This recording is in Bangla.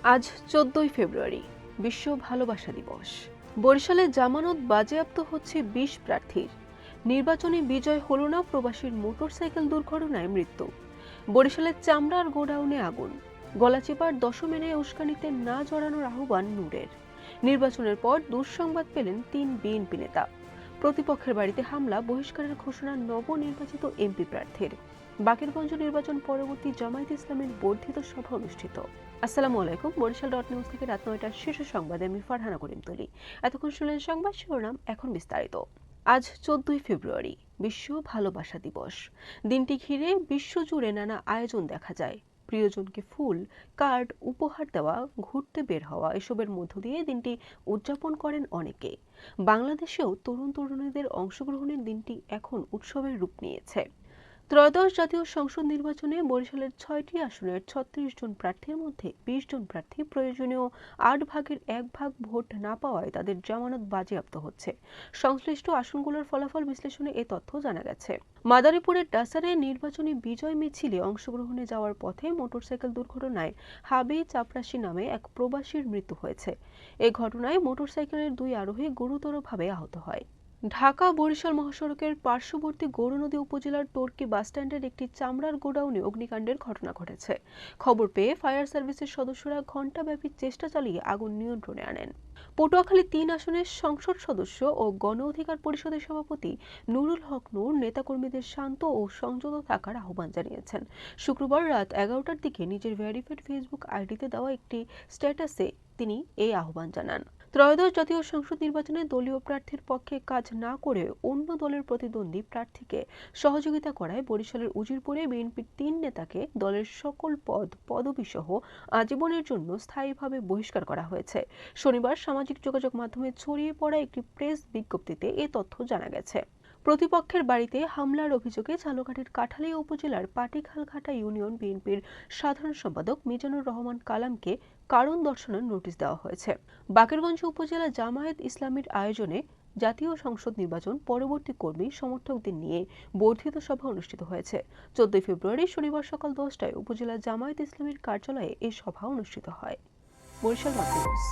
আজ 14ই ফেব্রুয়ারি, বিশ্ব ভালোবাসা দিবস। বরিশালে জামানত বাজেয়াপ্ত হচ্ছে 20 প্রার্থীর। নির্বাচনে বিজয় হল না, প্রবাসীর মোটরসাইকেল দুর্ঘটনায় মৃত্যু। বরিশালের চামড়ার গোডাউনে আগুন। গলাচিপার দশম এনে উস্কানিতে না জড়ানোর আহ্বান নূরের। নির্বাচনের পর দুঃসংবাদ পেলেন 3 বিএনপি নেতা। প্রতিপক্ষের বাড়িতে হামলা, বহিষ্কারের ঘোষণা নবনির্বাচিত এমপি প্রার্থীর। বাকেরগঞ্জ নির্বাচন পরবর্তী জামায়াত ইসলামের বর্ধিত সভা অনুষ্ঠিত। আসসালামু আলাইকুম। বরিশাল ডট নিউজ থেকে রাত 9টার শীর্ষ সংবাদে আমি ফারহানা করিম তুলি। এতক্ষণ শুনলেন সংবাদ শিরোনাম, এখন বিস্তারিত। আজ 14ই ফেব্রুয়ারি, বিশ্ব ভালোবাসা দিবস। দিনটি ঘিরে বিশ্বজুড়ে নানা আয়োজন দেখা যায়। প্রিয়জনকে ফুল, কার্ড উপহার দেওয়া, ঘুরতে বের হওয়া, এসবের মধ্য দিয়ে দিনটি উদযাপন করেন অনেকে। বাংলাদেশেও তরুণ তরুণীদের অংশগ্রহণের দিনটি এখন উৎসবের রূপ নিয়েছে। ত্রয়োদশ জাতীয় সংসদ নির্বাচনে বরিশালের 6টি আসনের 36 জন প্রার্থীর মধ্যে 20 জন প্রার্থী প্রয়োজনীয় 8 ভাগের 1 ভাগ ভোট না পাওয়ায় তাদের জামানত বাজেয়াপ্ত হচ্ছে। সংশ্লিষ্ট আসনগুলোর ফলাফল বিশ্লেষণে এ তথ্য জানা গেছে। মাদারীপুরের ডাসারে নির্বাচনী বিজয় মিছিলে অংশগ্রহণে যাওয়ার পথে মোটরসাইকেল দুর্ঘটনায় হাবি চাপরাশি নামে এক প্রবাসীর মৃত্যু হয়েছে। এ ঘটনায় মোটরসাইকেলের 2 আরোহী গুরুতরভাবে আহত হয়। ঢাকা বরিশাল মহাসড়কের পার্শ্ববর্তী গৌরনদী উপজেলার টর্কি বাসস্ট্যান্ডের একটি চামড়ার গোডাউনে অগ্নিকাণ্ডের ঘটনা ঘটেছে। খবর পেয়ে ফায়ার সার্ভিসের সদস্যরা ঘণ্টাব্যাপী চেষ্টা চালিয়ে আগুন নিয়ন্ত্রণে আনেন। পটুয়াখালী 3 আসনের সংসদ সদস্য ও গণ অধিকার পরিষদের সভাপতি নুরুল হক নূর নেতাকর্মীদের শান্ত ও সংযত থাকার আহ্বান জানিয়েছেন। শুক্রবার রাত 11টার দিকে নিজের ভেরিফাইড ফেসবুক আইডিতে দেওয়া একটি স্ট্যাটাসে তিনি এই আহ্বান জানান। ত্রয়োদশ জাতীয় সংসদ নির্বাচনে দলীয় প্রার্থীর পক্ষে কাজ না করে অন্য দলের প্রতিদ্বন্দ্বী প্রার্থীকে সহযোগিতা করায় বরিশালের উজিরপুরে বিএনপির 3 নেতাকে দলের সকল পদবি সহ আজীবনের জন্য স্থায়ীভাবে বহিষ্কার করা হয়েছে। শনিবার সামাজিক যোগাযোগ মাধ্যমে ছড়িয়ে পড়া একটি প্রেস বিজ্ঞপ্তিতে এ তথ্য জানা গেছে। প্রতিপক্ষের বাড়িতে হামলার অভিযোগে ঝালকাঠির কাঠালিয়া উপজেলার পাটিখালঘাটা ইউনিয়ন বিএনপির সাধারণ সম্পাদক মিজানুর রহমান কালামকে কারণ দর্শানোর নোটিশ দেওয়া হয়েছে। বাকেরগঞ্জ উপজেলা জামায়াত ইসলামীর আয়োজনে জাতীয় সংসদ নির্বাচন পরবর্তী কর্মী সমর্থকদের নিয়ে বর্ধিত সভা অনুষ্ঠিত হয়েছে। 14 ফেব্রুয়ারি শনিবার সকাল 10টায় উপজেলা জামায়াত ইসলামীর কার্যালয়ে এ সভা অনুষ্ঠিত হয়। বরিশাল নিউজ।